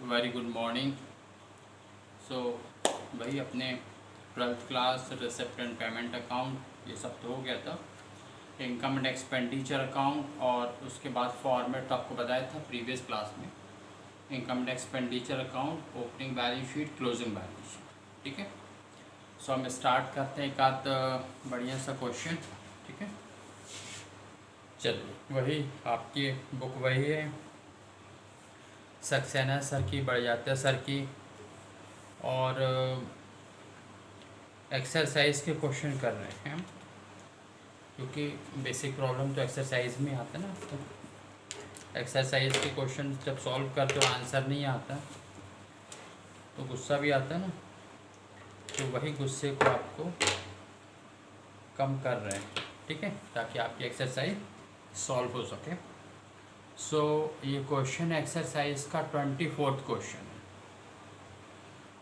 Very good morning. सो भाई अपने 12th class receipt and payment account ये सब तो हो गया था। इनकम एंड एक्सपेंडिचर अकाउंट और उसके बाद फॉर्मेट तो आपको बताया था प्रीवियस क्लास में। Income and expenditure account, opening balance sheet, closing balance sheet. ठीक है, सो हम स्टार्ट करते हैं एक आध बढ़िया सा क्वेश्चन। ठीक है, चलिए वही आपकी बुक वही है, सक्सेना सर की, बढ़ सर की, और एक्सरसाइज के क्वेश्चन कर रहे हैं क्योंकि बेसिक प्रॉब्लम तो एक्सरसाइज में आता है ना। तो एक्सरसाइज के क्वेश्चन जब सॉल्व करते हो आंसर नहीं आता तो गुस्सा भी आता है ना, तो वही गुस्से को आपको कम कर रहे हैं। ठीक है, ताकि आपकी एक्सरसाइज सॉल्व हो सके। सो ये क्वेश्चन एक्सरसाइज का 24वां क्वेश्चन है,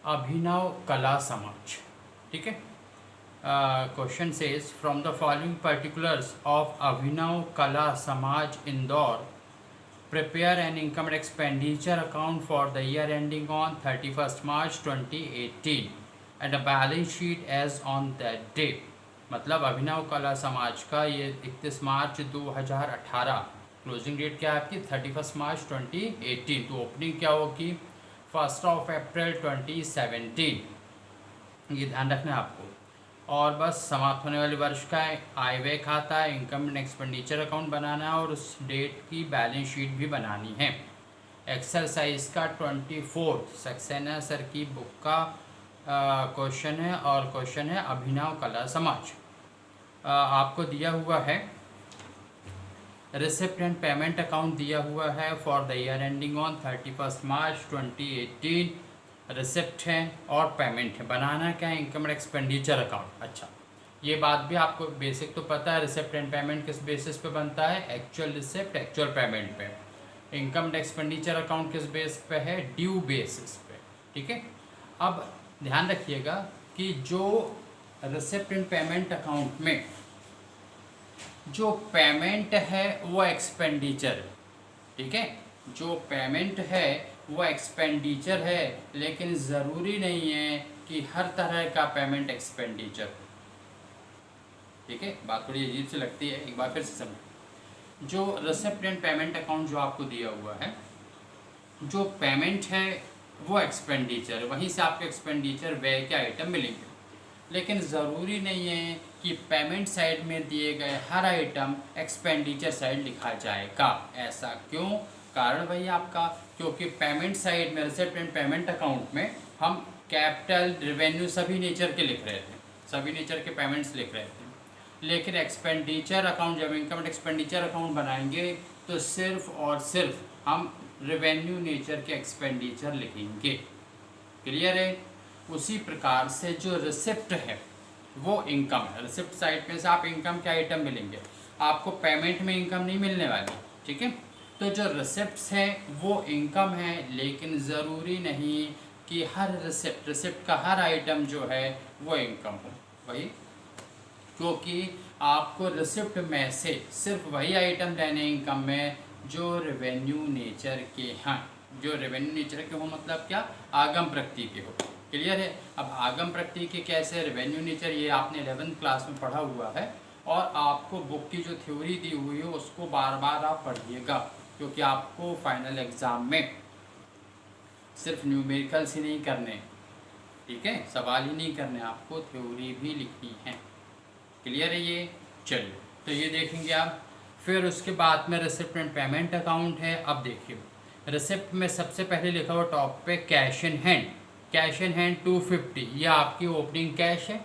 अभिनव कला समाज। ठीक है, question says from the following particulars of Abhinav Kala Samaj Indore prepare an income and expenditure account for the year ending on 31st March 2018 and a balance sheet as on that day. मतलब अभिनव कला समाज का ये 31 मार्च 2018, closing date क्या है आपकी 31 मार्च 2018, तो ओपनिंग क्या होगी 1 अप्रैल 2017। ये ध्यान रखना है आपको। और बस समाप्त होने वाले वर्ष का आय व्यय खाता, इनकम एंड एक्सपेंडिचर अकाउंट बनाना है और उस डेट की बैलेंस शीट भी बनानी है। एक्सरसाइज का 24 सक्सेना सर की बुक का क्वेश्चन है और क्वेश्चन है अभिनव कला समाज। आपको दिया हुआ है रिसिप्ट एंड पेमेंट अकाउंट दिया हुआ है for the year ending on 31 March 2018। Receipt है और पेमेंट है। बनाना क्या है, इनकम एंड एक्सपेंडिचर अकाउंट। अच्छा, ये बात भी आपको बेसिक तो पता है, रिसिप्ट एंड पेमेंट किस बेसिस पे बनता है, एक्चुअल रिसिप्ट एक्चुअल पेमेंट पे। इनकम एंड एक्सपेंडिचर अकाउंट किस बेस पे है, ड्यू बेसिस पे। ठीक है, अब ध्यान रखिएगा कि जो रिसिप्ट एंड पेमेंट अकाउंट में जो पेमेंट है वो एक्सपेंडिचर है। ठीक है, जो पेमेंट है वो एक्सपेंडिचर है, लेकिन ज़रूरी नहीं है कि हर तरह का पेमेंट एक्सपेंडिचर हो। ठीक है, बात थोड़ी अजीब से लगती है, एक बार फिर से समझो। जो रिसिप्ट एंड पेमेंट अकाउंट जो आपको दिया हुआ है, जो पेमेंट है वो एक्सपेंडिचर है, वहीं से आपको एक्सपेंडिचर व्यय के आइटम मिलेंगे। लेकिन ज़रूरी नहीं है कि पेमेंट साइड में दिए गए हर आइटम एक्सपेंडिचर साइड लिखा जाएगा। ऐसा क्यों, कारण वही आपका, क्योंकि पेमेंट साइड में रिसिप्ट एंड पेमेंट अकाउंट में हम कैपिटल, रेवेन्यू सभी नेचर के लिख रहे थे, सभी नेचर के पेमेंट्स लिख रहे थे। लेकिन एक्सपेंडिचर अकाउंट, जब इनकम एंड एक्सपेंडिचर अकाउंट बनाएंगे तो सिर्फ और सिर्फ हम रेवेन्यू नेचर के एक्सपेंडिचर लिखेंगे। क्लियर है। उसी प्रकार से जो रिसिप्ट है वो इनकम है। रिसिप्ट साइड पे से आप इनकम के आइटम मिलेंगे, आपको पेमेंट में इनकम नहीं मिलने वाली। ठीक है, तो जो रिसिप्ट्स है वो इनकम है, लेकिन ज़रूरी नहीं कि हर रिसिप्ट का हर आइटम जो है वो इनकम हो। वही, क्योंकि आपको रिसिप्ट में से सिर्फ वही आइटम लेने इनकम में जो रेवेन्यू नेचर के हैं। जो रेवेन्यू नेचर के हो मतलब क्या, आगम प्रगति के हो। क्लियर है। अब आगम प्रगति के कैसे, रेवेन्यू नेचर, ये आपने 11th क्लास में पढ़ा हुआ है और आपको बुक की जो थ्योरी दी हुई है उसको बार बार आप पढ़िएगा, क्योंकि आपको फाइनल एग्ज़ाम में सिर्फ न्यूमेरिकल्स ही नहीं करने, ठीक है, सवाल ही नहीं करने, आपको थ्योरी भी लिखनी है। क्लियर है ये। चलिए, तो ये देखेंगे आप। फिर उसके बाद में रिसिप्ट एंड पेमेंट अकाउंट है। अब देखिए, रिसिप्ट में सबसे पहले लिखा हुआ टॉप पे cash in hand. Cash in hand 250, ये आपकी ओपनिंग कैश है।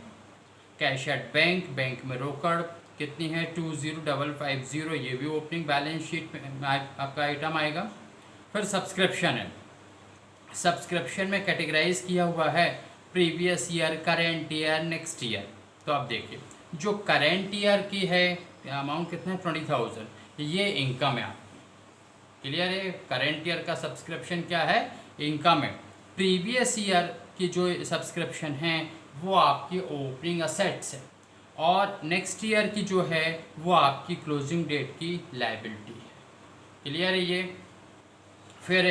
कैश एट बैंक, बैंक में रोकड़ कितनी है 20550, ये भी ओपनिंग बैलेंस शीट में आपका आइटम आएगा। फिर सब्सक्रिप्शन है। सब्सक्रिप्शन में कैटेगराइज किया हुआ है previous year, current year, next year. तो आप देखिए, जो करेंट ईयर की है अमाउंट कितना है 20,000, ये इनकम है आपकी। क्लियर है। करेंट ईयर का सब्सक्रिप्शन क्या है, इनकम है। प्रीवियस ईयर की जो सब्सक्रिप्शन है वो आपकी ओपनिंग असेट्स है, और नेक्स्ट ईयर की जो है वो आपकी क्लोजिंग डेट की लायबिलिटी है। क्लियर है ये। फिर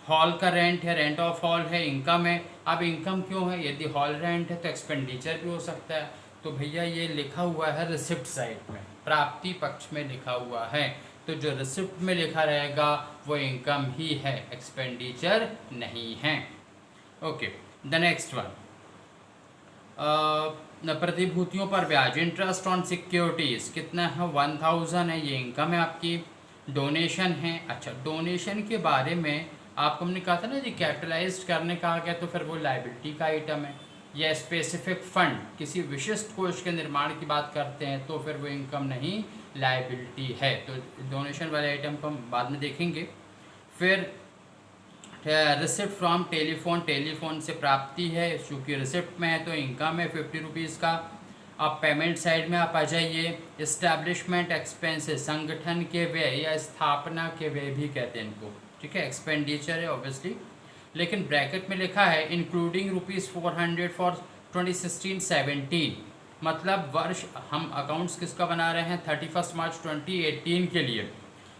हॉल का रेंट है, रेंट ऑफ हॉल है, इनकम है। अब इनकम क्यों है? यदि हॉल रेंट है तो एक्सपेंडिचर भी हो सकता है। तो भैया ये लिखा हुआ है रिसिप्ट साइड में, प्राप्ति पक्ष में लिखा हुआ है, तो जो रिसिप्ट में लिखा रहेगा वो इनकम ही है, एक्सपेंडिचर नहीं है। ओके, द नेक्स्ट वन, प्रतिभूतियों पर ब्याज, इंटरेस्ट ऑन सिक्योरिटीज कितना है? 1000 है, ये इनकम है आपकी। डोनेशन है, अच्छा डोनेशन के बारे में आपको हमने कहा था ना जी, कैपिटलाइज्ड करने का आ गया तो फिर वो लाइबिलिटी का आइटम है। या स्पेसिफिक फंड, किसी विशिष्ट कोष के निर्माण की बात करते हैं तो फिर वो इनकम नहीं, लाइबिलिटी है। तो डोनेशन वाले आइटम को हम बाद में देखेंगे। फिर रिसिप्ट फ्रॉम टेलीफोन, टेलीफोन से प्राप्ति है, चूँकि रिसिप्ट में है तो इनकम है 50 रुपीज़ का। अब पेमेंट साइड में आप आ जाइए, इस्टेब्लिशमेंट एक्सपेंसेस, संगठन के व्यय या स्थापना के व्यय भी कहते हैं इनको, ठीक है, एक्सपेंडिचर है ऑब्वियसली। लेकिन ब्रैकेट में लिखा है इंक्लूडिंग ₹400 फॉर 2016-17, मतलब वर्ष, हम अकाउंट्स किसका बना रहे हैं? 31 मार्च 2018 के लिए।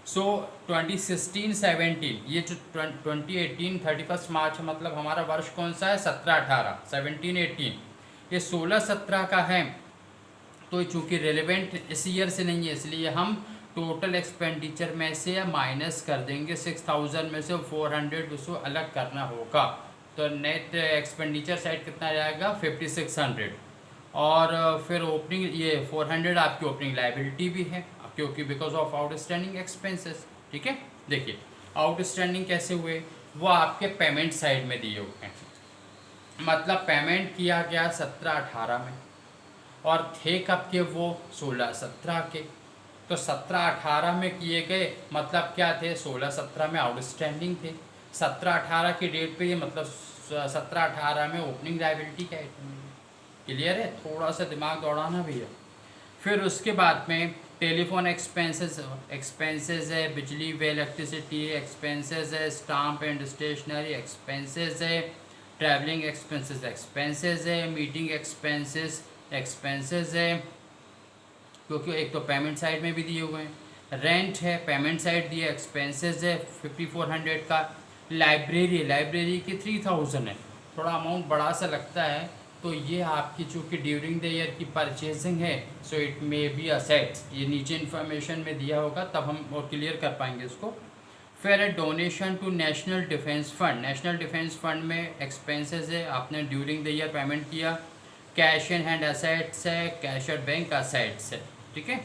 सो 2016-17, ये जो 2018 31 मार्च, मतलब हमारा वर्ष कौन सा है? 17-18, 17-18, ये 16-17 का है। तो चूँकि रिलेवेंट इस ईयर से नहीं है, इसलिए हम टोटल एक्सपेंडिचर में से माइनस कर देंगे 6000 में से 400 उसको अलग करना होगा। तो नेट एक्सपेंडिचर साइड कितना जाएगा? 5600। और फिर ओपनिंग, ये 400 आपकी ओपनिंग लाइबिलिटी भी है क्योंकि बिकॉज ऑफ आउटस्टैंडिंग एक्सपेंसेस, ठीक है। देखिए आउटस्टैंडिंग कैसे हुए, वो आपके पेमेंट साइड में दिए हुए हैं, मतलब पेमेंट किया गया 17-18 में और थे कब के? वो 16-17 के। तो 17-18 में किए गए, मतलब क्या थे? 16-17 में आउटस्टैंडिंग थे, 17-18 की डेट पे ये मतलब 17-18 में ओपनिंग लाइबिलिटी का आइटम। क्लियर है? थोड़ा सा दिमाग दौड़ाना भी है। फिर उसके बाद में टेलीफोन एक्सपेंसेस है, बिजली व इलेक्ट्रिसिटी एक्सपेंसेस है, स्टाम्प एंड स्टेशनरी एक्सपेंसेस है, ट्रैवलिंग एक्सपेंसेस है, मीटिंग एक्सपेंसेस है, क्योंकि एक तो पेमेंट साइड में भी दिए हुए हैं। रेंट है, पेमेंट साइड दिए, एक्सपेंसेस है 5400 का। लाइब्रेरी की 3000 है, थोड़ा अमाउंट बड़ा सा लगता है, तो ये आपकी चूँकि ड्यूरिंग द ईयर की परचेजिंग है, so it may be assets, ये नीचे इन्फॉर्मेशन में दिया होगा तब हम और क्लियर कर पाएंगे इसको। फिर donation to national defence fund, national defence fund में एक्सपेंसेस है, आपने ड्यूरिंग द ईयर पेमेंट किया। कैश इन हैंड असेट्स है, कैश एट बैंक असेट्स है, ठीक है।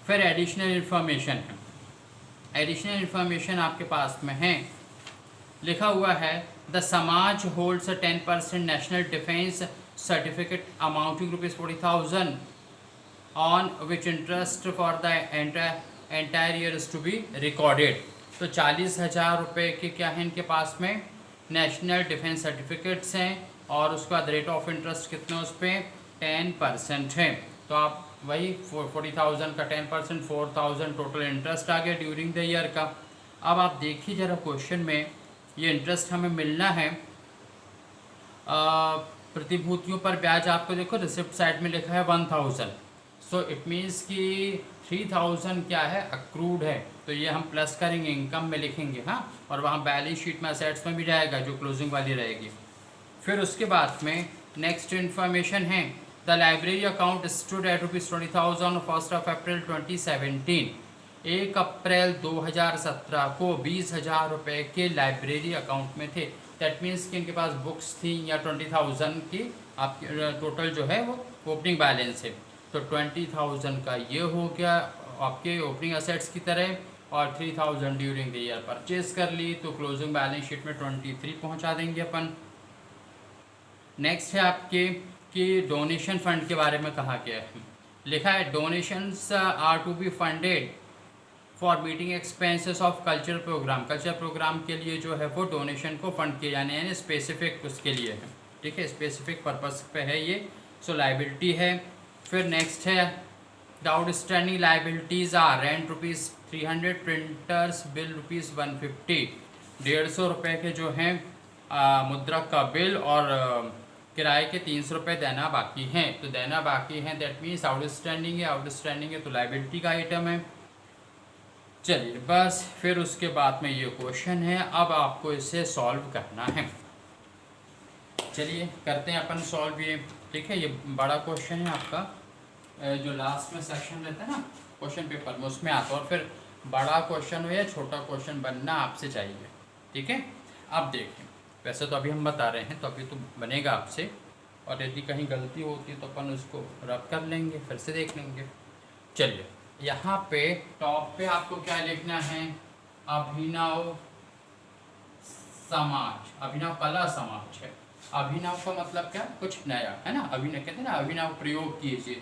फिर एडिशनल इन्फॉर्मेशन है, एडिशनल इन्फॉर्मेशन आपके पास में है, लिखा हुआ है द समाज holds 10% national defence certificate amounting ₹40,000 on which interest for the entire year is to be recorded. तो 40,000 रुपये के क्या है इनके पास में? नेशनल डिफेंस सर्टिफिकेट्स हैं, और उसका रेट ऑफ इंटरेस्ट कितना उस पर? 10% है। तो आप वही 40,000 का 10%, 4,000 टोटल इंटरेस्ट आ गया ड्यूरिंग द ईयर का। अब आप देखिए जरा क्वेश्चन में, ये इंटरेस्ट हमें मिलना है प्रतिभूतियों पर ब्याज, आपको देखो रिसिप्ट साइड में लिखा है 1000, सो इट मीन्स कि 3000 क्या है? अक्रूड है, तो ये हम प्लस करेंगे, इनकम में लिखेंगे, हाँ, और वहाँ बैलेंस शीट में असेट्स में भी जाएगा जो क्लोजिंग वाली रहेगी। फिर उसके बाद में नेक्स्ट इन्फॉर्मेशन है the library account stood at ₹20,000 on 1 अप्रैल 2017। 1 अप्रैल 2017 को 20,000 रुपये के लाइब्रेरी अकाउंट में थे। दैट मीन्स कि इनके पास बुक्स थी या 20,000 की आपकी टोटल जो है वो ओपनिंग बैलेंस है। तो 20,000 का ये हो गया आपके ओपनिंग असेट्स की तरह, और 3,000 ड्यूरिंग द ईयर परचेज कर ली, तो क्लोजिंग बैलेंस शीट में 23 पहुंचा देंगे अपन। नेक्स्ट है आपके कि डोनेशन फंड के बारे में कहा गया है, लिखा है donations are to be funded for meeting expenses of cultural program. Culture program के लिए जो है वो डोनेशन को फंड किए जाने, यानी स्पेसिफिक उसके लिए है, ठीक है, स्पेसिफिक पर्पस पे है ये, सो लाइबिलिटी है। फिर नेक्स्ट है the outstanding liabilities are rent ₹300, printers bill ₹150, 150 रुपये के जो हैं मुद्रक का बिल, और किराए के 300 रुपये देना बाकी हैं। तो देना बाकी हैं दैट मीन्स आउटस्टैंडिंग है, आउटस्टैंडिंग है तो लाइबिलिटी का आइटम है। चलिए बस फिर उसके बाद में ये क्वेश्चन है, अब आपको इसे सॉल्व करना है। चलिए करते हैं अपन सॉल्व ये। ठीक है, ये बड़ा क्वेश्चन है आपका, जो लास्ट में सेक्शन रहता है ना क्वेश्चन पेपर में, उसमें आता है। और फिर बड़ा क्वेश्चन हो या छोटा क्वेश्चन बनना आपसे चाहिए। ठीक है, अब देखें, वैसे तो अभी हम बता रहे हैं तो अभी तो बनेगा आपसे, और यदि कहीं गलती होती है तो अपन उसको रब कर लेंगे, फिर से देख लेंगे। चलिए यहाँ पे टॉप पे आपको क्या लिखना है, अभिनव समाज, अभिनव कला समाज है। अभिनव का मतलब क्या, कुछ नया है ना, अभिनव कहते हैं ना, अभिनव प्रयोग कीजिए,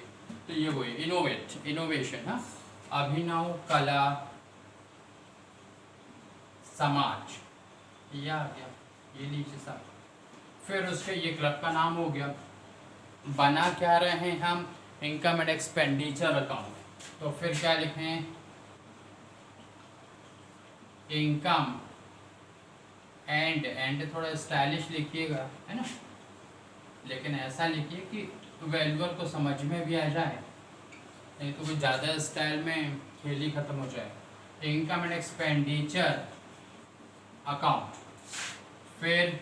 तो ये वही इनोवेशन। हाँ, अभिनव कला समाज, ये आ गया, ये नीचे सब। फिर उसके ये क्लब का नाम हो गया। बना क्या रहे हैं हम, इनकम एंड एक्सपेंडिचर अकाउंट, तो फिर क्या लिखें, इनकम एंड थोड़ा स्टाइलिश लिखिएगा, है ना, लेकिन ऐसा लिखिए कि वैल्यूअर को समझ में भी आ जाए, नहीं तो कोई ज़्यादा स्टाइल में खेल ही खत्म हो जाए। इनकम एंड एक्सपेंडिचर अकाउंट, फिर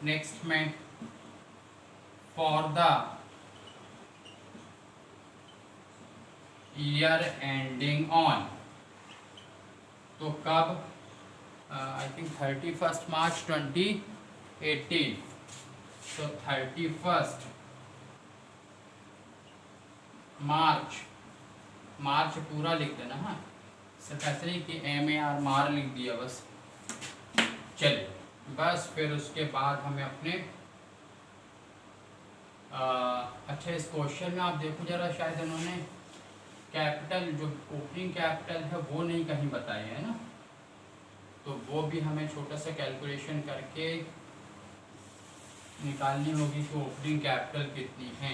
नेक्स्ट में for the year ending on, तो कब, आई थिंक 31 मार्च 2018, तो 31 मार्च पूरा लिख देना। हाँ, सिर्फ ऐसे नहीं कि MAR मार लिख दिया बस। चलिए बस फिर उसके बाद हमें अपने अच्छा, इस क्वेश्चन में आप देखो जरा, शायद उन्होंने कैपिटल, जो ओपनिंग कैपिटल है वो नहीं कहीं बताए है ना, तो वो भी हमें छोटा सा कैलकुलेशन करके निकालनी होगी कि ओपनिंग कैपिटल कितनी है,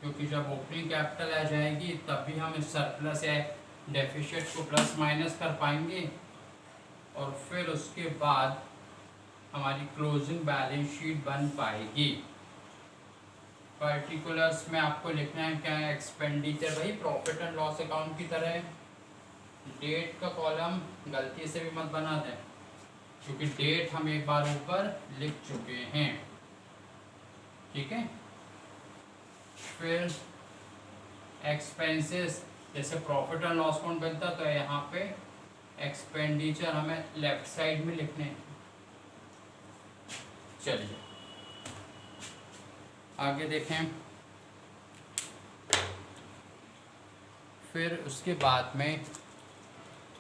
क्योंकि जब ओपनिंग कैपिटल आ जाएगी तब भी हम इस सरप्लस या डेफिशिएट को प्लस माइनस कर पाएंगे, और फिर उसके बाद हमारी क्लोजिंग बैलेंस शीट बन पाएगी। पर्टिकुलर्स में आपको लिखना है क्या, एक्सपेंडिचर, भाई प्रॉफिट एंड लॉस अकाउंट की तरह है। डेट का कॉलम गलती से भी मत बना दें, क्योंकि डेट हम एक बार ऊपर लिख चुके हैं। ठीक है, फिर एक्सपेंसेस, जैसे प्रॉफिट एंड लॉस अकाउंट बनता तो यहाँ पे एक्सपेंडिचर हमें लेफ्ट साइड में लिखने हैं। चलिए आगे देखें, फिर उसके बाद में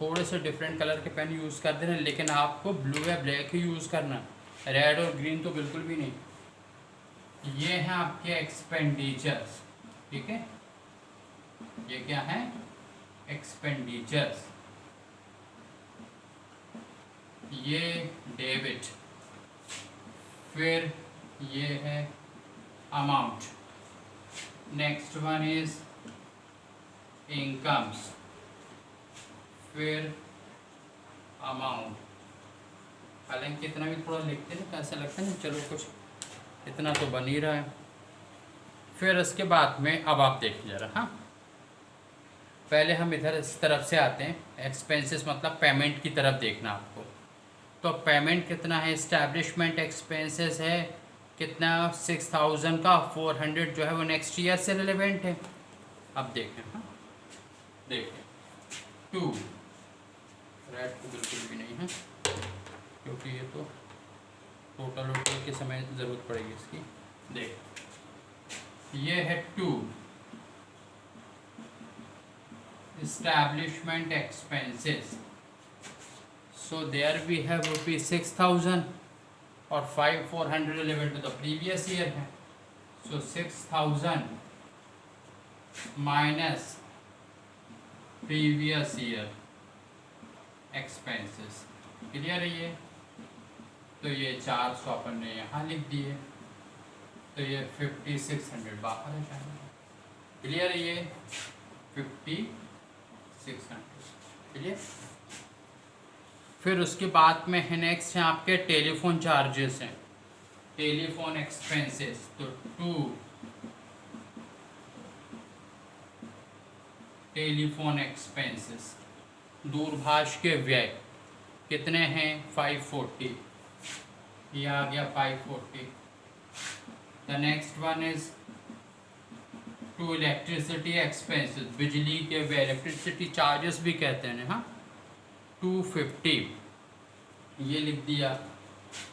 थोड़े से डिफरेंट कलर के पेन यूज़ कर देना, लेकिन आपको ब्लू या ब्लैक ही यूज़ करना, रेड और ग्रीन तो बिल्कुल भी नहीं। ये हैं आपके एक्सपेंडिचर्स। ठीक है, ये क्या है, एक्सपेंडिचर्स, ये डेबिट, फिर ये है amount, next one is incomes, फिर अमाउंट। हालांकि इतना भी थोड़ा लिखते हैं, ऐसा लगता है ना, चलो कुछ इतना तो बन ही रहा है। फिर उसके बाद में अब आप देखिए जरा, हाँ पहले हम इधर इस तरफ से आते हैं, एक्सपेंसेस मतलब पेमेंट की तरफ देखना आपको। तो पेमेंट कितना है, इस्टेब्लिशमेंट एक्सपेंसेस है कितना, 6000 का, 400 जो है वो नेक्स्ट ईयर से रिलेवेंट है। अब देखें, हाँ देखें, 2 रेड को बिल्कुल भी नहीं है, क्योंकि ये तो टोटल के समय ज़रूरत पड़ेगी इसकी। देख, ये है 2 establishment expenses, so there we have rupees 6000 और 5400 relevant to the previous year है, so 6000 minus previous year expenses, clear है ये। तो ये 400 अपन ने यहाँ लिख दिए, तो ये 5600 बाहर है जाएगा, क्लियर है ये 5600, क्लियर। फिर उसके बाद में है नेक्स्ट है आपके टेलीफोन चार्जेस हैं, टेलीफोन एक्सपेंसेस, तो 2 टेलीफोन एक्सपेंसेस, दूरभाष के व्यय कितने हैं 540, ये आ गया 540। The next one is to electricity expenses, बिजली के व्यय, इलेक्ट्रिसिटी चार्जेस भी कहते हैं हाँ, 250, ये लिख दिया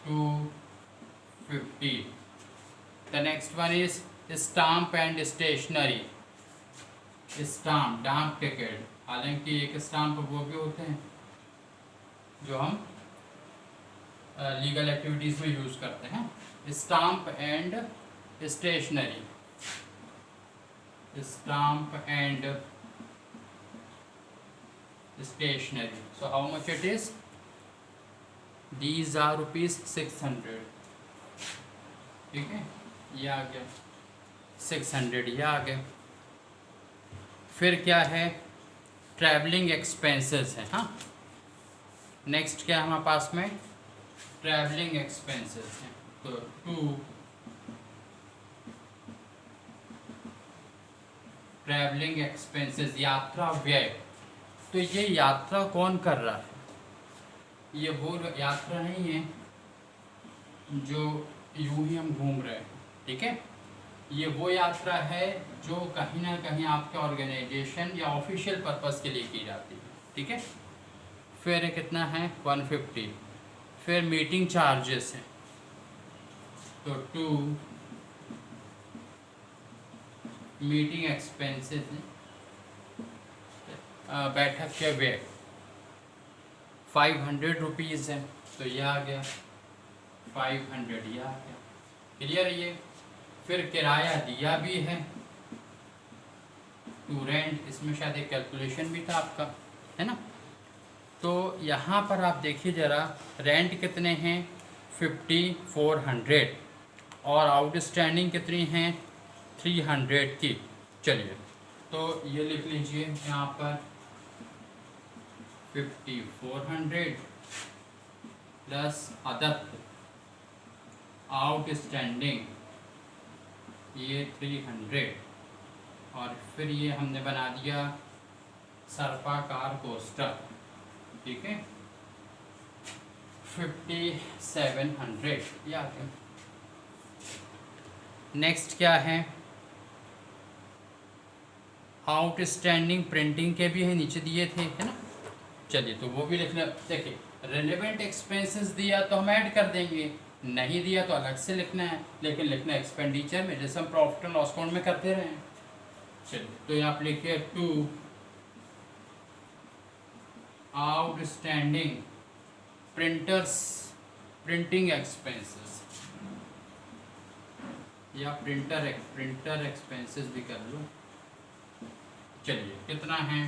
250। The next one is stamp and stationery, stamp डाक टिकट, हालांकि एक स्टाम्प वो भी होते हैं जो हम लीगल एक्टिविटीज़ में यूज़ करते हैं। Stamp and stationery, stamp and stationery, so how much it is? These are rupees 600, ठीक है, ये आ गया 600, ये आ गया। फिर क्या है, ट्रैवलिंग एक्सपेंसेस है हाँ। नेक्स्ट क्या है हमारे पास में, ट्रैवलिंग एक्सपेंसेस हैं, तो 2 ट्रैवलिंग एक्सपेंसेस, यात्रा व्यय। तो ये यात्रा कौन कर रहा है, ये वो यात्रा नहीं है जो यूं ही हम घूम रहे हैं, ठीक है, ये वो यात्रा है जो कहीं ना कहीं आपके ऑर्गेनाइजेशन या ऑफिशियल पर्पस के लिए की जाती है, ठीक है। फिर कितना है 150। फिर मीटिंग चार्जेस हैं, तो 2 मीटिंग एक्सपेंसेस हैं, बैठक के व्यय 500 रुपीज़ है, तो ये आ गया 500, ये आ गया, क्लियर है ये। फिर किराया दिया भी है, टू रेंट, इसमें शायद एक कैलकुलेशन भी था आपका, है ना। तो यहाँ पर आप देखिए ज़रा, रेंट कितने हैं 5400 और आउटस्टैंडिंग कितनी हैं 300 की। चलिए तो ये लिख लीजिए यहाँ पर 5400 प्लस अदर आउटस्टैंडिंग ये 300, और फिर ये हमने बना दिया सर्पाकार कोष्ठक, ठीक है 5700, या नेक्स्ट क्या है, आउटस्टैंडिंग प्रिंटिंग के भी है, नीचे दिए थे है ना। चलिए तो वो भी लिखना, देखिए रेलेवेंट एक्सपेंसेस दिया तो हम ऐड कर देंगे, नहीं दिया तो अलग से लिखना है, लेकिन लिखना एक्सपेंडिचर में, जैसे हम प्रॉफिट एंड लॉस अकाउंट में करते रहे हैं। चलिए तो यहाँ पर लिखिए 2 आउटस्टैंडिंग प्रिंटिंग एक्सपेंसेस, या प्रिंटर एक्सपेंसेस भी कर लो। चलिए कितना है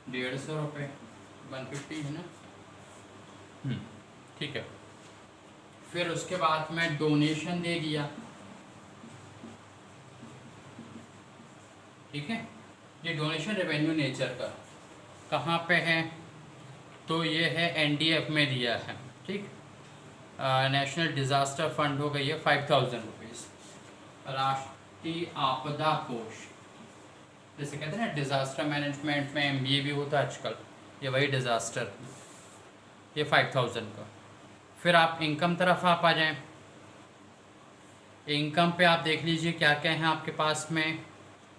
150 रुपये, 150 है ना, ठीक है। फिर उसके बाद में डोनेशन दे दिया, ठीक है, ये डोनेशन रेवेन्यू नेचर का कहाँ पे है, तो ये है एनडीएफ में दिया है, ठीक, नेशनल डिज़ास्टर फंड हो गई है 5000 रुपीज़। राष्ट्रीय आपदा कोष, जैसे कहते हैं ना डिज़ास्टर मैनेजमेंट में MBA भी होता है आजकल, ये वही डिज़ास्टर, ये 5000 का। फिर आप इनकम तरफ आप आ जाएं, इनकम पे आप देख लीजिए क्या क्या है आपके पास में।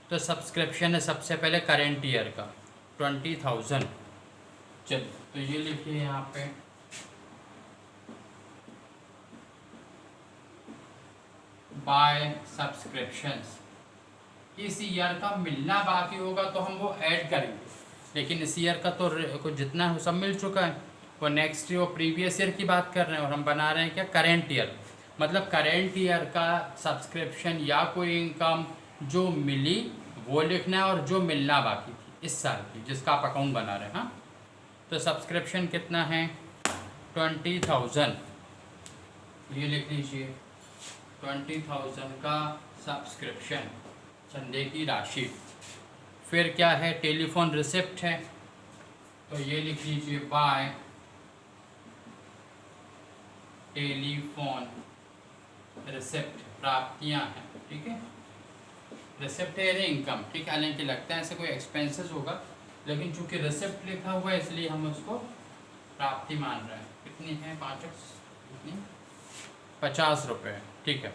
तो सब्सक्रिप्शन है सबसे पहले करेंट ईयर का 20,000। चलिए तो ये लिखिए यहाँ पे बाय सब्सक्रिप्शंस, इस ईयर का मिलना बाकी होगा तो हम वो ऐड करेंगे, लेकिन इस ईयर का तो कुछ जितना है वो सब मिल चुका है। वो नेक्स्ट ईयर वो प्रीवियस ईयर की बात कर रहे हैं, और हम बना रहे हैं क्या करेंट ईयर, मतलब करेंट ईयर का सब्सक्रिप्शन या कोई इनकम जो मिली वो लिखना है, और जो मिलना बाकी थी इस साल की जिसका आप अकाउंट बना रहे हैं। हाँ तो सब्सक्रिप्शन कितना है 20,000, ये लिख लीजिए 20,000 का सब्सक्रिप्शन, चंदे की राशि। फिर क्या है टेलीफोन रिसिप्ट है, तो ये लिख लीजिए बाय टेलीफोन रिसिप्ट, प्राप्तियां हैं, ठीक है, रिसिप्ट है इनकम, ठीक है, हालांकि लगता है ऐसे कोई एक्सपेंसेस होगा लेकिन चूंकि रिसिप्ट लिखा हुआ है इसलिए हम उसको प्राप्ति मान रहे हैं। कितनी है 5x, कितनी 50 रुपये, ठीक है।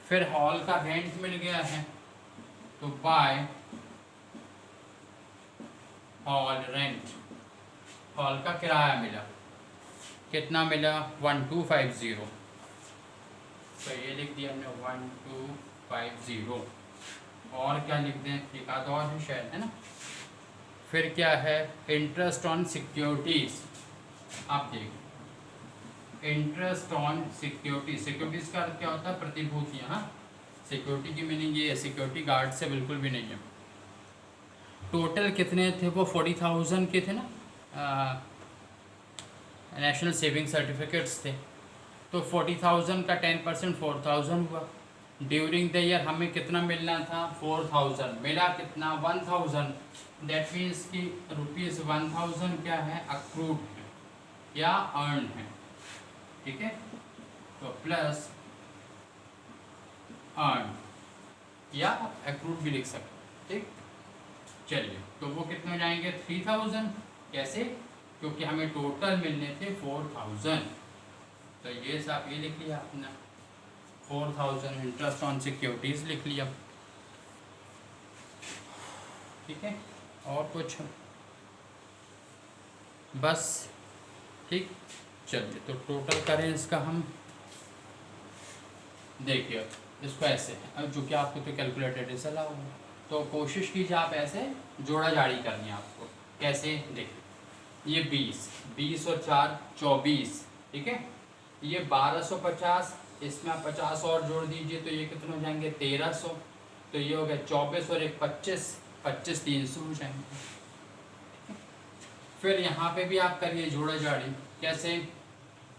फिर हॉल का रेंट मिल गया है, तो बाय हॉल रेंट, हॉल का किराया मिला, कितना मिला 1250, तो ये लिख दिया हमने 1250। और क्या लिख दें, एक आध और है शायद, है ना। फिर क्या है, इंटरेस्ट ऑन सिक्योरिटीज। आप देखिए इंटरेस्ट ऑन सिक्योरिटी, सिक्योरिटीज का अर्थ क्या होता है, प्रतिभूतियाँ। हाँ, सिक्योरिटी की मीनिंग ये है, सिक्योरिटी गार्ड से बिल्कुल भी नहीं है। टोटल कितने थे वो 40,000 के थे ना, नेशनल सेविंग सर्टिफिकेट्स थे, तो 40,000 का 10% 4,000 हुआ। ड्यूरिंग द ईयर हमें कितना मिलना था, 4,000, मिला कितना 1,000। दैट मीन्स कि ₹1000 क्या है, अक्रूड है या अर्न है, ठीक है। तो प्लस अर्न या अक्रूड भी लिख सकते, ठीक। चलिए, तो वो कितने हो जाएंगे 3,000। कैसे, क्योंकि हमें टोटल मिलने थे 4,000, तो ये सब ये लिख लिया अपना 4,000 इंटरेस्ट ऑन सिक्योरिटीज लिख लिया, ठीक है। और कुछ बस, ठीक। चलिए, तो टोटल करें इसका हम, देखिए इसको ऐसे है, अब जो कि आपको तो कैलकुलेटर से चला होगा, तो कोशिश कीजिए आप ऐसे जोड़ा जाड़ी करनी है आपको। कैसे, देखिए ये 20 और 4 24, ठीक है। ये 1250, इसमें आप 50 और जोड़ दीजिए, तो ये कितने हो जाएंगे 1300, तो ये हो गया 24 और 1 25, 300 हो जाएंगे। फिर यहाँ पे भी आप करिए जोड़ा जाड़ी, कैसे,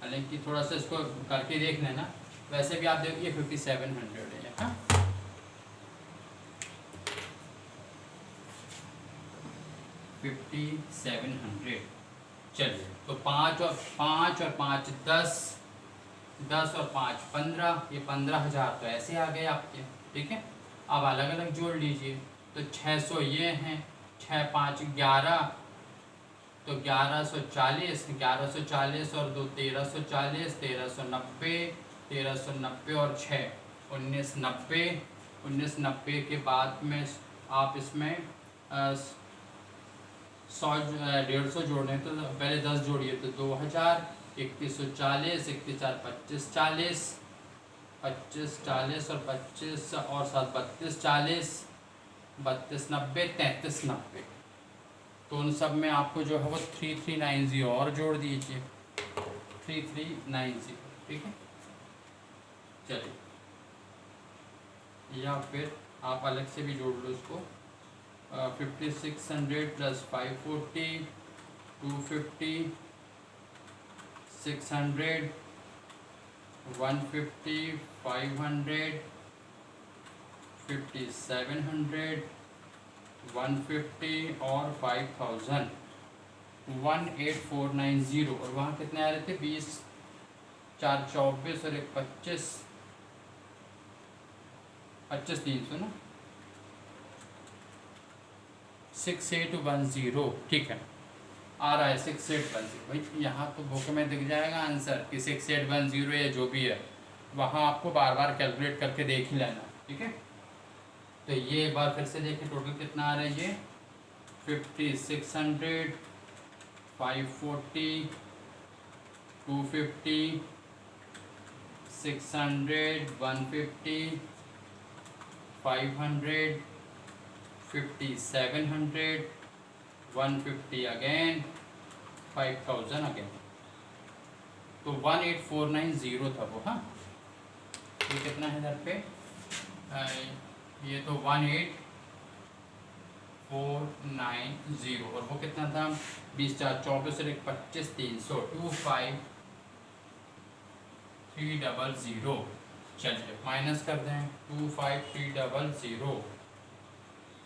हालांकि थोड़ा सा इसको करके देख लेना, वैसे भी आप देखिए 5700 है। हाँ, 5700। चलिए, तो 5 और 5 10, 10 और 5 15, ये 15,000 तो ऐसे आ गए आपके, ठीक है। अब अलग अलग जोड़ लीजिए, तो 600 ये हैं, 6 5 11, तो 1140, 1140 और 2 1340, 1390 और 6 1990, 1990 के बाद में आप इसमें 100 150 जोड़ने, तो पहले 10 जोड़िए, तो 2000, 3140, 31 25 40, 25 40 और 25 और 7 32 40, 32 90 33 90, तो उन सब में आपको जो है वो 3390 और जोड़ दीजिए, 3390, ठीक है। चलिए, या फिर आप अलग से भी जोड़ लो इसको, 5600 प्लस 540, 250, 600, 150, 500, 5700, 150 और 5000, 18490। और वहाँ कितने आ रहे थे, 20 4 24 और 1 25, 300 ना, 6810, ठीक है, आ रहा है 6810। भाई यहाँ तो बुक में दिख जाएगा आंसर कि 6810 या जो भी है, वहाँ आपको बार बार कैलकुलेट करके देख ही लेना, ठीक है। तो ये एक बार फिर से देखिए टोटल कितना आ रहा है, ये 5600, 540, 250, 600, 150, 500, 5700, 150 अगेन, 5000 अगेन, तो 18490 था वो। हाँ, ये कितना है इधर पे, ये तो 18490, और वो कितना था 20 4 24 और 1 25 300, 25300। चलिए माइनस कर दें, 25300,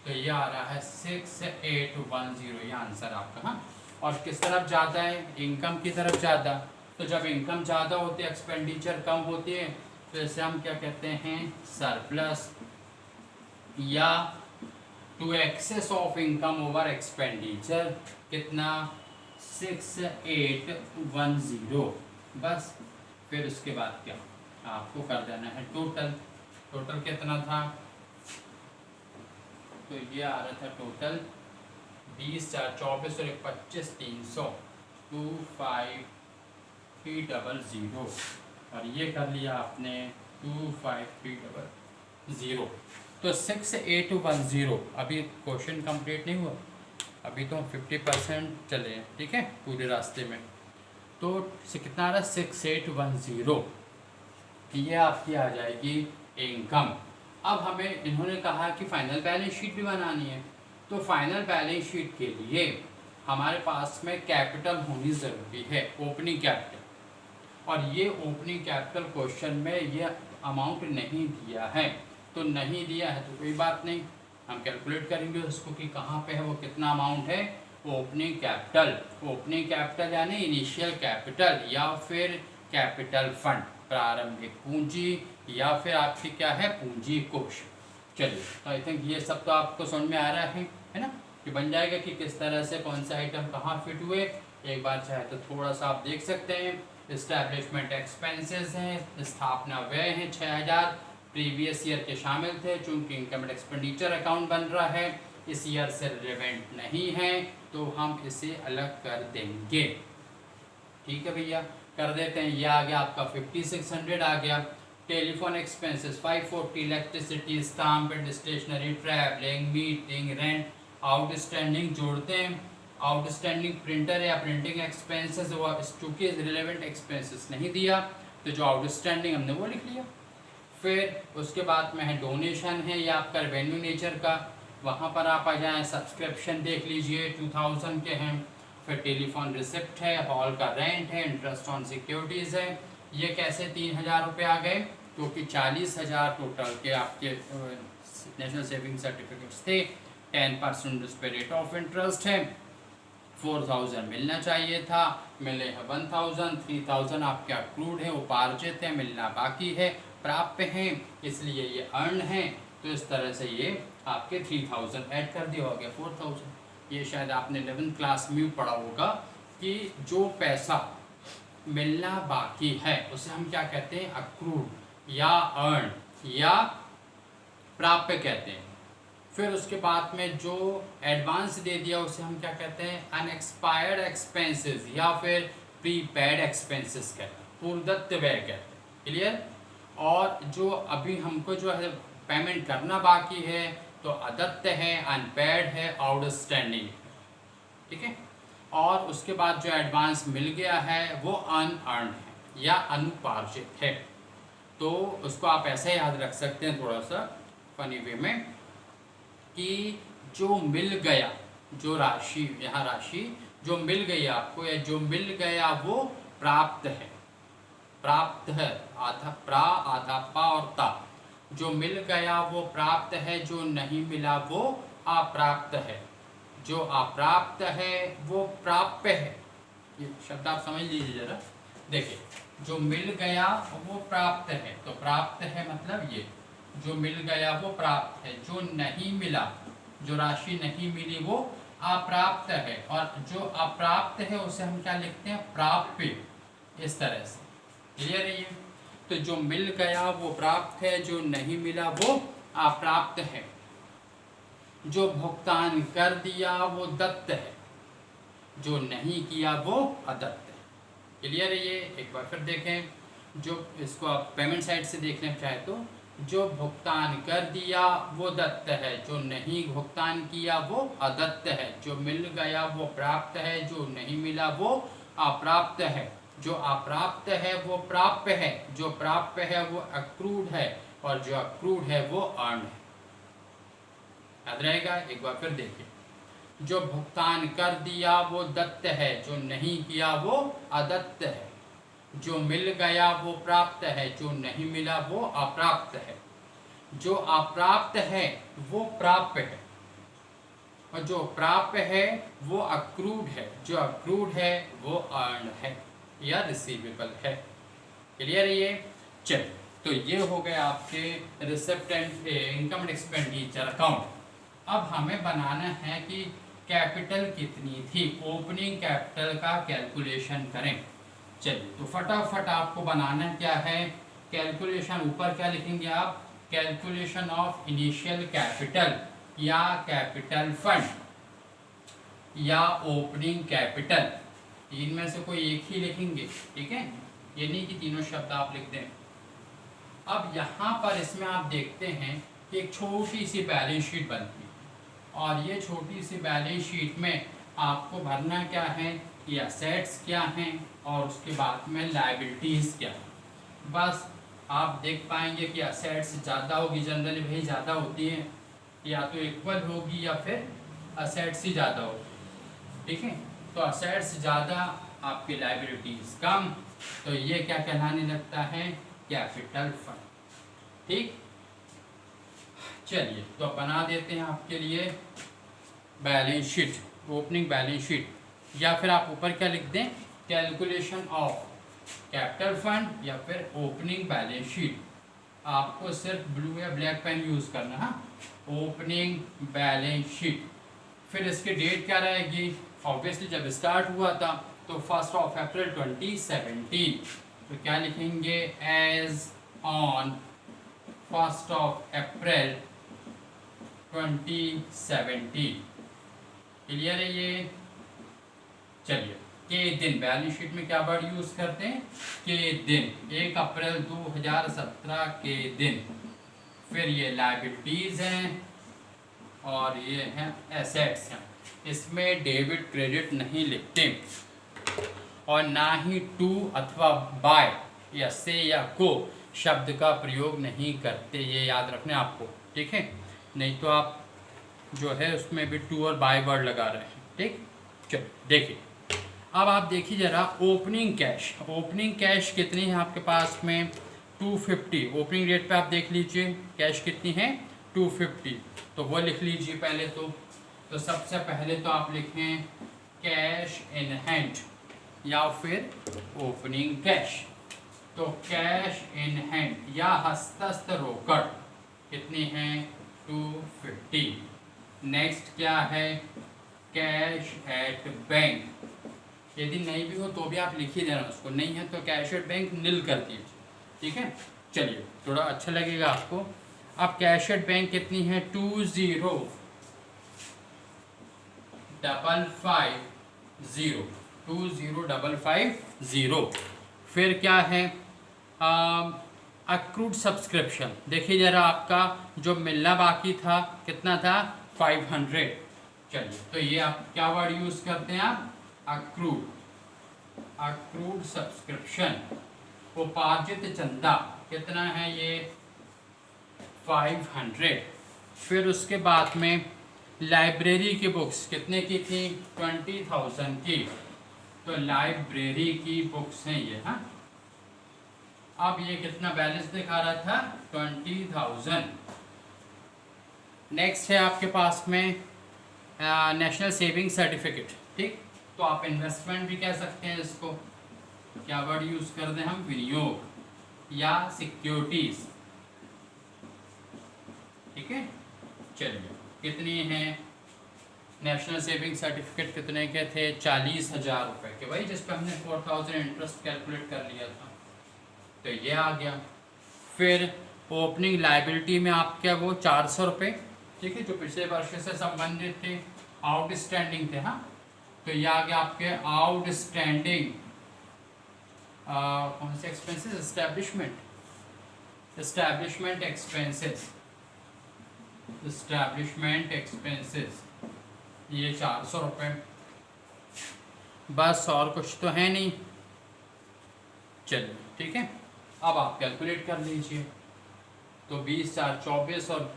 तो ये आ रहा है 6810, ये आंसर आपका। हाँ, और किस तरफ जाता है, इनकम की तरफ जाता, तो जब इनकम ज़्यादा होती है एक्सपेंडिचर कम होती है, तो इसे हम क्या कहते हैं, सरप्लस या to excess of income over expenditure कितना 6810 बस। फिर उसके बाद क्या आपको कर देना है टोटल। टोटल कितना था, तो ये आ रहा था टोटल 20 4 24 और 25 300 25300 और ये कर लिया आपने 25300। तो 6810 अभी क्वेश्चन कंप्लीट नहीं हुआ, अभी तो 50% चले हैं, ठीक है पूरे रास्ते में। तो कितना आ रहा 6810, ये आपकी आ जाएगी इनकम। अब हमें इन्होंने कहा कि फाइनल बैलेंस शीट भी बनानी है, तो फाइनल बैलेंस शीट के लिए हमारे पास में कैपिटल होनी ज़रूरी है, ओपनिंग कैपिटल। और ये ओपनिंग कैपिटल क्वेश्चन में ये अमाउंट नहीं दिया है, तो नहीं दिया है तो कोई बात नहीं, हम कैलकुलेट करेंगे उसको कि कहाँ पे है वो कितना अमाउंट है। ओपनिंग कैपिटल, ओपनिंग कैपिटल यानी इनिशियल कैपिटल या फिर कैपिटल फंड, प्रारंभिक पूंजी या फिर आपकी क्या है पूंजी कोष। चलिए तो आई थिंक ये सब तो आपको समझ में आ रहा है ना, कि बन जाएगा कि किस तरह से कौन सा आइटम कहाँ फिट हुए। एक बार चाहे तो थोड़ा सा आप देख सकते हैं। इस्टेब्लिशमेंट एक्सपेंसेस हैं, स्थापना व्यय हैं 6000, प्रीवियस ईयर के शामिल थे, चूंकि इनकम एक्सपेंडिचर अकाउंट बन रहा है इस ईयर से रिलेवेंट नहीं है तो हम इसे अलग कर देंगे। ठीक है भैया, कर देते हैं। ये आ गया आपका 5600 आ गया। Telephone expenses 540, electricity, stamp and stationery, travelling, meeting, rent, outstanding जोड़ते हैं। आउटस्टैंडिंग प्रिंटर या प्रिंटिंग एक्सपेंसेस वो चूँकि रिलेवेंट एक्सपेंसेस नहीं दिया तो जो आउटस्टैंडिंग हमने वो लिख लिया। फिर उसके बाद में है डोनेशन है या आपका रेवेन्यू नेचर का, वहाँ पर आप आ जाएँ। सब्सक्रिप्शन देख लीजिए 2000 के हैं। फिर टेलीफोन रिसिप्ट है, हॉल का रेंट है, इंटरेस्ट ऑन सिक्योरिटीज़ है। ये कैसे 3000 रुपये आ गए, क्योंकि 40,000 टोटल के आपके नेशनल सेविंग सर्टिफिकेट्स थे। 10% उस पर रेट ऑफ इंटरेस्ट है। 4000 मिलना चाहिए था, मिले हैं 1000। 3000 आपके अक्रूड है, उपार्जित है, मिलना बाकी है, प्राप्य हैं, इसलिए ये अर्न है। तो इस तरह से ये आपके 3000 ऐड कर दिया हो गया 4000। ये शायद आपने 11th क्लास में पढ़ा होगा कि जो पैसा मिलना बाकी है उसे हम क्या कहते हैं, अक्रूड या अर्न या प्राप्य कहते हैं। फिर उसके बाद में जो एडवांस दे दिया उसे हम क्या कहते हैं, अनएक्सपायर्ड एक्सपेंसेस या फिर प्रीपेड एक्सपेंसेस कहते हैं, पूर्वदत्त व्यय कहते हैं। क्लियर। और जो अभी हमको जो है पेमेंट करना बाकी है तो अदत्त है, अनपेड है, आउटस्टैंडिंग, ठीक है। और उसके बाद जो एडवांस मिल गया है वो अनअर्न है या अनुपार्जित है। तो उसको आप ऐसे याद रख सकते हैं थोड़ा सा फनी वे में कि जो मिल गया, जो राशि यहाँ राशि जो मिल गई आपको या जो मिल गया वो प्राप्त है। प्राप्त है आधा प्रा आधा पा और ता, जो मिल गया वो प्राप्त है, जो नहीं मिला वो अप्राप्त है। जो अप्राप्त है वो प्राप्य है। ये शब्द आप समझ लीजिए जरा। देखिए, जो मिल गया वो प्राप्त है, तो प्राप्त है मतलब ये जो मिल गया वो प्राप्त है, जो नहीं मिला, जो राशि नहीं मिली वो अप्राप्त है, और जो अप्राप्त है उसे हम क्या लिखते हैं, प्राप्य। इस तरह से क्लियर है ये। तो जो मिल गया वो प्राप्त है, जो नहीं मिला वो अप्राप्त है। जो भुगतान कर दिया वो दत्त है, जो नहीं किया वो अदत्त है। क्लियर है ये। एक बार फिर देखें, जो इसको आप पेमेंट साइड से देखना चाहे तो जो भुगतान कर दिया वो दत्त है, जो नहीं भुगतान किया वो अदत्त है। जो मिल गया वो प्राप्त है, जो नहीं मिला वो अप्राप्त है। जो अप्राप्त है वो प्राप्य है, जो प्राप्य है वो अक्रूड है, और जो अक्रूड है वो अर्न है। याद रहेगा। एक बार फिर देखिए, जो भुगतान कर दिया वो दत्त है, जो नहीं किया वो अदत्त है। जो मिल गया वो प्राप्त है, जो नहीं मिला वो अप्राप्त है। जो अप्राप्त है वो प्राप्य है, और जो प्राप्य है वो अक्रूड है, जो अक्रूड है वो अर्न है या रिसीवेबल है। क्लियर है ये। चलिए, तो ये हो गए आपके receipt and income expenditure account. अब हमें बनाना है कि कैपिटल कितनी थी, ओपनिंग कैपिटल का कैलकुलेशन करें। चलिए तो फटाफट आपको बनाना क्या है, कैलकुलेशन ऊपर क्या लिखेंगे आप, कैलकुलेशन ऑफ इनिशियल कैपिटल या कैपिटल फंड या ओपनिंग कैपिटल, तीन में से कोई एक ही लिखेंगे, ठीक है, ये नहीं कि तीनों शब्द आप लिख दें। अब यहाँ पर इसमें आप देखते हैं कि एक छोटी सी बैलेंस शीट बनती है और ये छोटी सी बैलेंस शीट में आपको भरना क्या है कि असेट्स क्या हैं और उसके बाद में लायबिलिटीज़ क्या है। बस आप देख पाएंगे कि असेट्स ज़्यादा होगी, जनरली भाई ज़्यादा होती है, या तो इक्वल होगी या फिर असेट्स ही ज़्यादा होगी, ठीक है। तो असेट्स ज़्यादा, आपकी लायबिलिटीज़ कम, तो ये क्या कहलाने लगता है, कैपिटल फंड, ठीक। चलिए तो बना देते हैं आपके लिए balance sheet, opening balance sheet, या फिर आप ऊपर क्या लिख दें, कैलकुलेशन ऑफ कैपिटल फंड या फिर ओपनिंग बैलेंस शीट। आपको सिर्फ ब्लू या ब्लैक पेन यूज़ करना है, ओपनिंग बैलेंस शीट। फिर इसकी डेट क्या रहेगी, ऑब्वियसली जब स्टार्ट हुआ था तो 1 अप्रैल 2017, तो क्या लिखेंगे, एज ऑन 1 अप्रैल 2017। क्लियर है ये। चलिए के दिन, बैलेंस शीट में क्या वर्ड यूज करते हैं, के दिन, 1 अप्रैल 2017 के दिन। फिर ये लायबिलिटीज हैं और ये हैं एसेट्स हैं। इसमें डेबिट क्रेडिट नहीं लिखते और ना ही टू अथवा बाय या से या को शब्द का प्रयोग नहीं करते, ये याद रखना आपको, ठीक है। नहीं तो आप जो है उसमें भी टू और बाय वर्ड लगा रहे हैं, ठीक। चलो देखिए, अब आप देखिए जरा ओपनिंग कैश, ओपनिंग कैश कितनी है आपके पास में, 250। ओपनिंग रेट पे आप देख लीजिए कैश कितनी है, 250, तो वो लिख लीजिए पहले तो सबसे पहले तो आप लिखें कैश इन हैंड या फिर ओपनिंग कैश। तो कैश इन हैंड या हस्तस्थ रोकड़ कितनी है, 250। नेक्स्ट क्या है, कैश एट बैंक, यदि नहीं भी हो तो भी आप लिख ही देना उसको, नहीं है तो कैश एट बैंक नील कर दीजिए, ठीक है। चलिए थोड़ा अच्छा लगेगा आपको। अब कैश एट बैंक कितनी है, 20550। फिर क्या है, अक्रूड सब्सक्रिप्शन, देखिए जरा आपका जो मिलना बाकी था कितना था, 500। चलिए तो ये आप क्या वर्ड यूज करते हैं आप, अक्रूड, अक्रूड सब्सक्रिप्शन। उपार्जित चंदा कितना है ये, 500। फिर उसके बाद में लाइब्रेरी की बुक्स कितने की थी, 20,000 की, तो लाइब्रेरी की बुक्स हैं ये, हाँ। अब ये कितना बैलेंस दिखा रहा था, 20,000। नेक्स्ट है आपके पास में नेशनल सेविंग सर्टिफिकेट, ठीक। तो आप इन्वेस्टमेंट भी कह सकते हैं इसको, क्या वर्ड यूज कर दें हम, विनियोग या सिक्योरिटीज, ठीक है। चलिए कितनी है, नेशनल सेविंग सर्टिफिकेट कितने के थे, 40,000 रुपये के, भाई जिस पर हमने 4,000 इंटरेस्ट कैलकुलेट कर लिया था, तो ये आ गया। फिर ओपनिंग लाइबिलिटी में आपके वो 400 रुपये, ठीक है, जो पिछले वर्ष से संबंधित थे, आउटस्टैंडिंग थे, हाँ। तो ये आ गया आपके आउटस्टैंडिंग कौन से expenses, establishment expenses, establishment expenses, ये 400 रुपये। बस और कुछ तो है नहीं। चलिए ठीक है, अब आप कैलकुलेट कर लीजिए। तो 20 4 24 और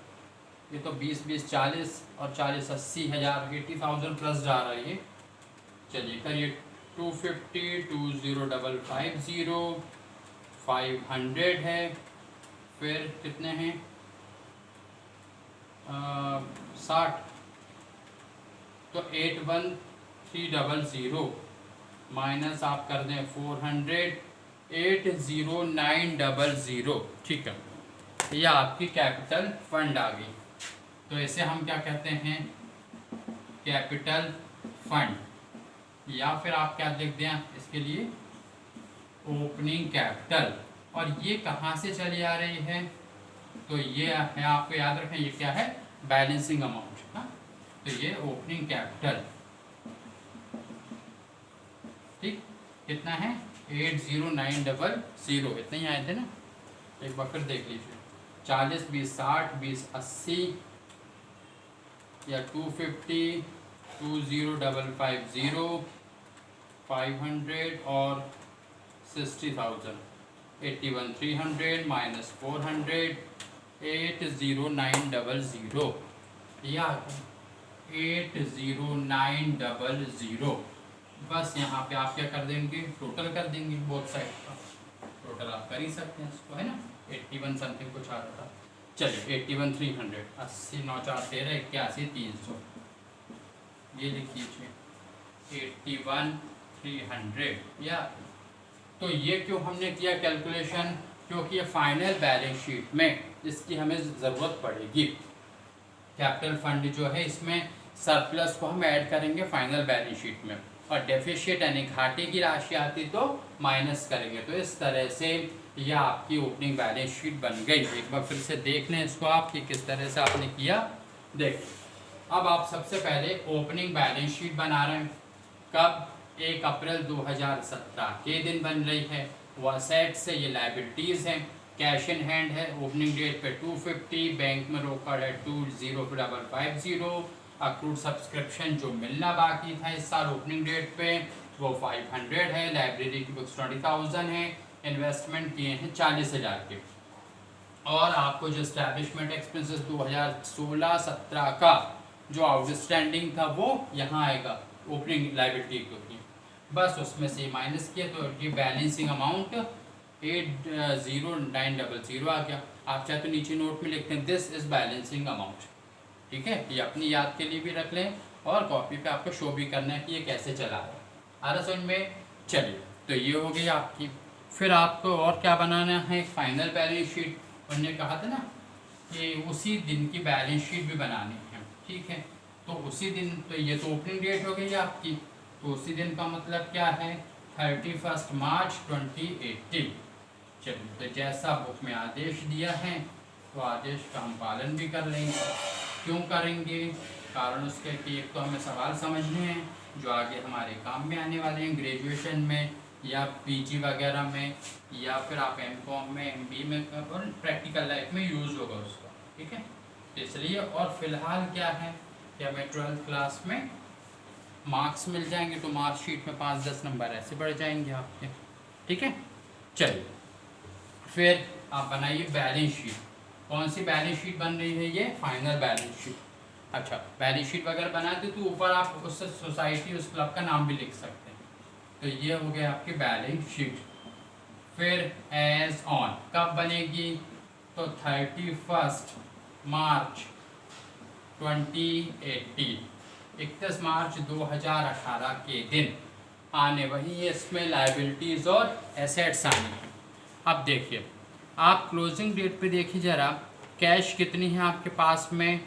ये तो 20 20 40 और 40 80,000, 80,000 प्लस जा रहा है ये। चलिए करिए, 250 20550 500 है। फिर कितने हैं, 60, तो 81300 माइनस आप कर दें 400, 80900, ठीक है। यह आपकी कैपिटल फंड आ गई। तो इसे हम क्या कहते हैं, कैपिटल फंड, या फिर आप क्या लिख दें इसके लिए, ओपनिंग कैपिटल। और ये कहाँ से चली आ रही है, तो ये है, आपको याद रखें ये क्या है, बैलेंसिंग अमाउंट। हाँ, तो ये ओपनिंग कैपिटल, ठीक, कितना है 80900, इतने ही आए थे ना, एक बार फिर देख लीजिए, 40 20 60 20 80 या 250 20550 500 और 60,000, 81,300 माइनस 400 80900, या 80900। बस यहाँ पे आप क्या कर देंगे, टोटल कर देंगे बोथ साइड का, टोटल आप कर ही सकते हैं इसको, है ना, 81 समथिंग कुछ आ रहा था। चलिए 81,300, 80 9 4 13 81 300, ये लिख लीजिए 81,300। या तो ये क्यों हमने किया कैलकुलेशन, क्योंकि ये फाइनल बैलेंस शीट में इसकी हमें ज़रूरत पड़ेगी। कैपिटल फंड जो है इसमें सरप्लस को हम ऐड करेंगे फाइनल बैलेंस शीट में, और डेफिशिएट यानी घाटे की राशि आती तो माइनस करेंगे। तो इस तरह से यह आपकी ओपनिंग बैलेंस शीट बन गई। एक बार फिर से देख लें इसको आप कि किस तरह से आपने किया। देखिए अब आप सबसे पहले ओपनिंग बैलेंस शीट बना रहे हैं, कब, 1 अप्रैल 2017 के दिन बन रही है। वो असेट्स से ये लाइबिलिटीज़ हैं, कैश इन हैंड है, ओपनिंग डेट पे 250, बैंक में रोकड़ है 20550, अक्रूड सब्सक्रिप्शन जो मिलना बाकी था इस साल ओपनिंग डेट पे वो 500 है, लाइब्रेरी की बुक्स 20,000 है, इन्वेस्टमेंट किए हैं 40,000 के, और आपको जो स्टैब्लिशमेंट एक्सपेंसेस 2016-17 का जो आउटस्टैंडिंग था वो यहाँ आएगा ओपनिंग लाइबिलिटी को, बस उसमें से माइनस किया तो ये बैलेंसिंग अमाउंट 80900 आ गया। आप चाहे तो नीचे नोट में लिखते हैं दिस इज बैलेंसिंग अमाउंट, ठीक है, ये अपनी याद के लिए भी रख लें और कॉपी पे आपको शो भी करना है कि ये कैसे चला है। आ रहा समझ में। चलिए तो ये हो गई आपकी। फिर आपको और क्या बनाना है, फाइनल बैलेंस शीट। उन्होंने कहा था ना कि उसी दिन की बैलेंस शीट भी बनानी है, ठीक है, तो उसी दिन, तो ये तो ओपनिंग डेट हो गई आपकी, तो उसी दिन का मतलब क्या है 31 मार्च 2018। चलिए तो जैसा बुक में आदेश दिया है तो आदेश का हम पालन भी कर लेंगे। क्यों करेंगे, कारण उसके कि एक तो हमें सवाल समझने हैं जो आगे हमारे काम में आने वाले हैं, ग्रेजुएशन में या पीजी वगैरह में, या फिर आप एमकॉम में, एमबी में, और प्रैक्टिकल लाइफ में यूज़ होगा उसका, ठीक है, इसलिए। और फिलहाल क्या है कि हमें 12th क्लास में मार्क्स मिल जाएंगे तो मार्कशीट में 5-10 नंबर ऐसे बढ़ जाएंगे आपके, ठीक है। चलिए फिर आप बनाइए बैलेंस शीट। कौन सी बैलेंस शीट बन रही है, ये फाइनल बैलेंस शीट। अच्छा, बैलेंस शीट वगैरह बनाते तो ऊपर आप उस सोसाइटी उस क्लब का नाम भी लिख सकते हैं। तो ये हो गया आपकी बैलेंस शीट। फिर एज ऑन कब बनेगी, तो 31 मार्च 2018, 31 मार्च 2018 के दिन आने वही, इसमें लाइबिलिटीज़ और एसेट्स आने हैं। अब देखिए आप क्लोजिंग डेट पे देखिए ज़रा, कैश कितनी है आपके पास में,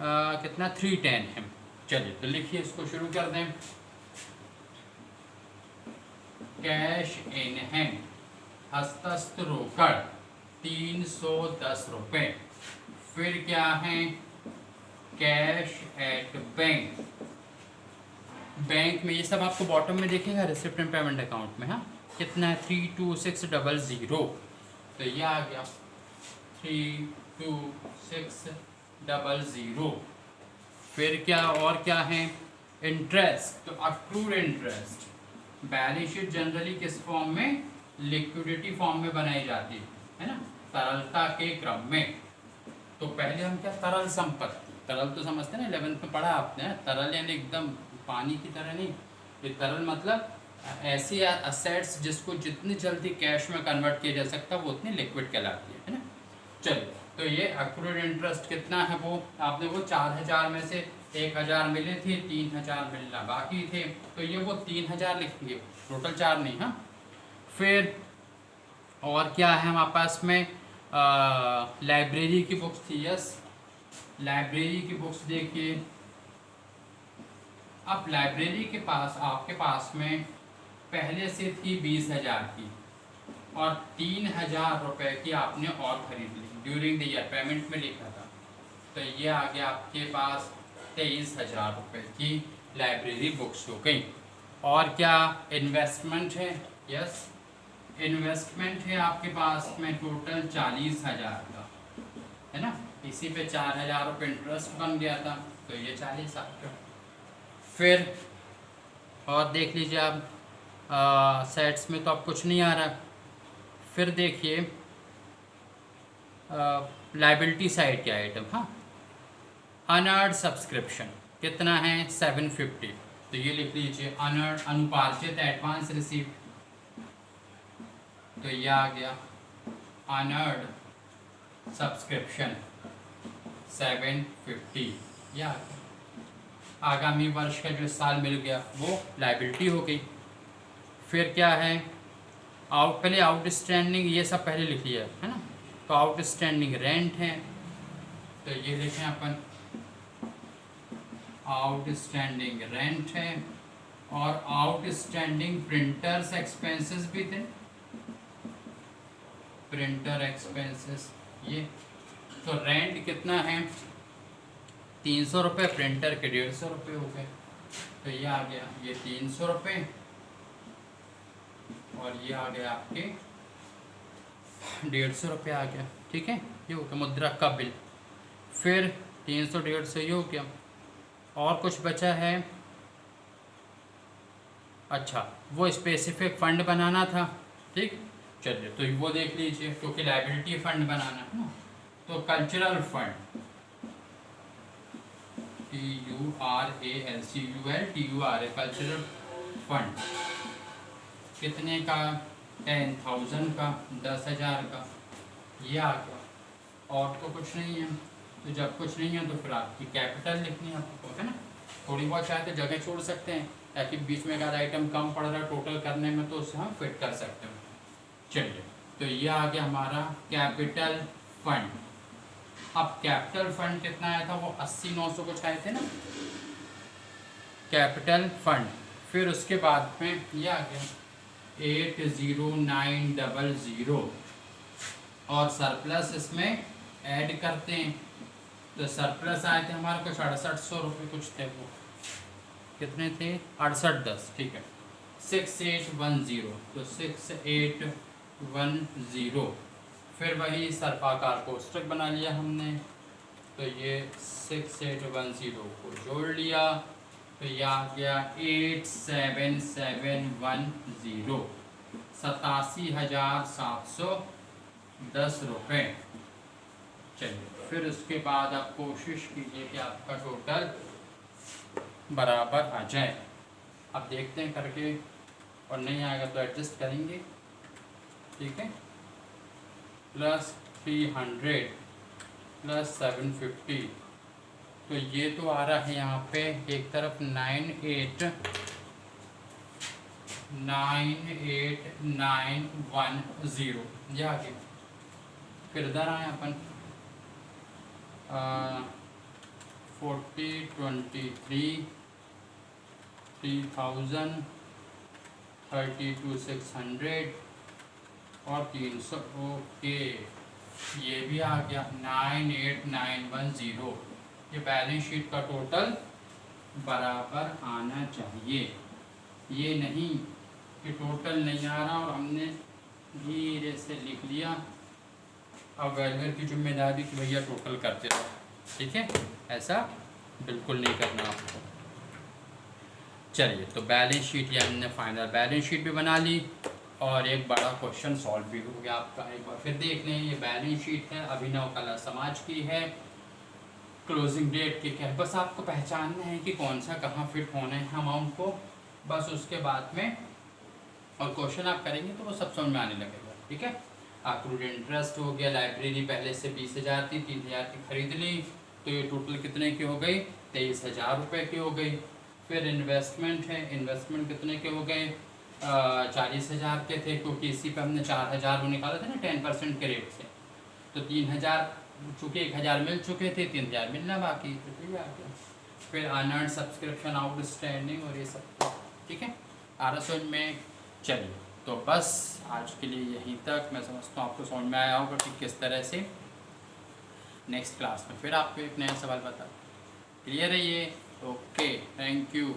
कितना 310 है। चलिए तो लिखिए इसको शुरू कर दें। कैश इन हैंड, हस्तस्थ रोकड़ 310 रुपये। फिर क्या है, कैश एट बैंक, बैंक में ये सब आपको बॉटम में देखेगा रिसिप्ट एंड पेमेंट अकाउंट में, हाँ कितना है 32600, तो ये आ गया 32600। फिर क्या और क्या है, इंटरेस्ट, तो accrued interest. Balance sheet generally किस फॉर्म में, लिक्विडिटी फॉर्म में बनाई जाती है ना, तरलता के क्रम में। तो पहले हम क्या, तरल संपत्ति, तरल तो समझते हैं ना 11th में पढ़ा आपने, तरल यानी एकदम पानी की तरह नहीं, ये तरल मतलब ऐसी असेट्स जिसको जितनी जल्दी कैश में कन्वर्ट किया जा सकता है वो उतनी लिक्विड कहलाती है ना। चलिए तो ये अक्रूड इंटरेस्ट कितना है, वो आपने वो 4000 में से 1000 मिले थे, 3000 मिलना बाकी थे, तो ये वो 3000 लिखेंगे, टोटल 4 नहीं, हाँ। फिर और क्या है हमारे पास में, लाइब्रेरी की बुक्स थी, यस, लाइब्रेरी की बुक्स देखिए। अब लाइब्रेरी के पास आपके पास में पहले से थी 20,000 की और 3,000 रुपये की आपने और खरीद ली ड्यूरिंग द ईयर, पेमेंट में लिखा था। तो ये आ गया आपके पास 23,000 रुपये की लाइब्रेरी बुक्स हो गई। और क्या इन्वेस्टमेंट है? यस, इन्वेस्टमेंट है आपके पास में टोटल 40,000 का, है ना। इसी पे 4,000 रुपये इंटरेस्ट बन गया था, तो ये 40 आ गया। फिर और देख लीजिए आप सेट्स में तो अब कुछ नहीं आ रहा। फिर देखिए लाइबिलिटी साइड के आइटम, हाँ, अनअर्ड सब्सक्रिप्शन कितना है? 750। तो ये लिख लीजिए अनअर्ड अनुपार्जित एडवांस रिसीव्ड, तो ये आ गया अनअर्ड सब्सक्रिप्शन 750, ये आ गया। आगामी वर्ष का जो साल मिल गया वो लाइबिलिटी हो गई। फिर क्या है? पहले आउटस्टैंडिंग, ये सब पहले लिख लिया है ना। तो आउटस्टैंडिंग रेंट है, तो ये लिखें अपन आउटस्टैंडिंग रेंट है। और आउटस्टैंडिंग प्रिंटर्स एक्सपेंसेस भी थे, प्रिंटर एक्सपेंसेस ये। तो रेंट कितना है? 300 रुपये, प्रिंटर के 150 रुपये हो गए। तो ये आ गया ये 300 रुपये और ये आ गया आपके 150 रुपये आ गया, ठीक है। ये हो गया मुद्रक का बिल। फिर 300 150 ये हो गया। और कुछ बचा है? अच्छा, वो स्पेसिफिक फंड बनाना था, ठीक। चलिए तो वो देख लीजिए, क्योंकि लाइबिलिटी फंड बनाना है ना। तो cultural fund TURALCUL cultural fund कितने का? 10,000 का, 10,000 का, ये आ गया। और तो कुछ नहीं है। तो जब कुछ नहीं है तो फिर आपकी कैपिटल लिखनी है आपको, है ना। थोड़ी बहुत चाहे तो जगह छोड़ सकते हैं, ताकि बीच में एक आइटम कम पड़ रहा है टोटल करने में, तो उसे हम फिट कर सकते हैं। चलिए, तो ये आ गया हमारा कैपिटल फंड। अब कैपिटल फंड कितना आया था? वो 80-900 कुछ आए थे ना, कैपिटल फंड। फिर उसके बाद में ये आ गया 80900 और सरप्लस इसमें ऐड करते हैं। तो सरप्लस आए थे हमारे कुछ 6800 रुपये कुछ थे, वो कितने थे? 6810, ठीक है। 6810, तो 6810। फिर वही सर्पाकार कोष्ठक बना लिया हमने, तो ये 6810 को जोड़ लिया, तो ये आ गया 87710, 87,710 रुपये। चलिए, फिर उसके बाद आप कोशिश कीजिए कि आपका टोटल बराबर आ जाए। अब देखते हैं करके, और नहीं आएगा तो एडजस्ट करेंगे, ठीक है। +300 +750, तो ये तो आ रहा है यहाँ पे एक तरफ 98,910, ये आ गया। फिर इधर आए अपन 4023 3000 32,600 और 300, ओके, ये भी आ गया 98,910। ये बैलेंस शीट का टोटल बराबर आना चाहिए। ये नहीं कि टोटल नहीं आ रहा और हमने धीरे से लिख लिया। अब वैल्यूअर की जिम्मेदारी कि भैया टोटल करते रहो, ठीक है। ऐसा बिल्कुल नहीं करना आपको। चलिए, तो बैलेंस शीट ये हमने फाइनल बैलेंस शीट भी बना ली और एक बड़ा क्वेश्चन सॉल्व भी हो गया आपका। एक बार फिर देख लें, ये बैलेंस शीट है, अभिनव कला समाज की है, क्लोजिंग डेट की क्या है। बस आपको पहचानना है कि कौन सा कहाँ फिट होना है अमाउंट को, बस उसके बाद में और क्वेश्चन आप करेंगे तो वो सब समझ में आने लगेगा, ठीक है। अक्रूड इंटरेस्ट हो गया, लाइब्रेरी पहले से 20,000 थी, 3,000 की खरीद ली, तो ये टोटल कितने की हो गई? 23,000 रुपये की हो गई। फिर इन्वेस्टमेंट है, इन्वेस्टमेंट कितने के हो गए? 40,000 के थे, क्योंकि इसी पे हमने 4,000 वो निकाला था ना 10% के रेट से। तो 3,000 चूँकि 1000 मिल चुके थे, 3000 मिलना बाकी, तो ठीक है। फिर अनअर्न सब्सक्रिप्शन, आउटस्टैंडिंग और ये सब, ठीक है। आ रहा समझ में? चलिए, तो बस आज के लिए यहीं तक। मैं समझता हूँ आपको समझ में आया होगा कि किस तरह से नेक्स्ट क्लास में फिर आपको एक नया सवाल बता। क्लियर है ये? Okay, thank you.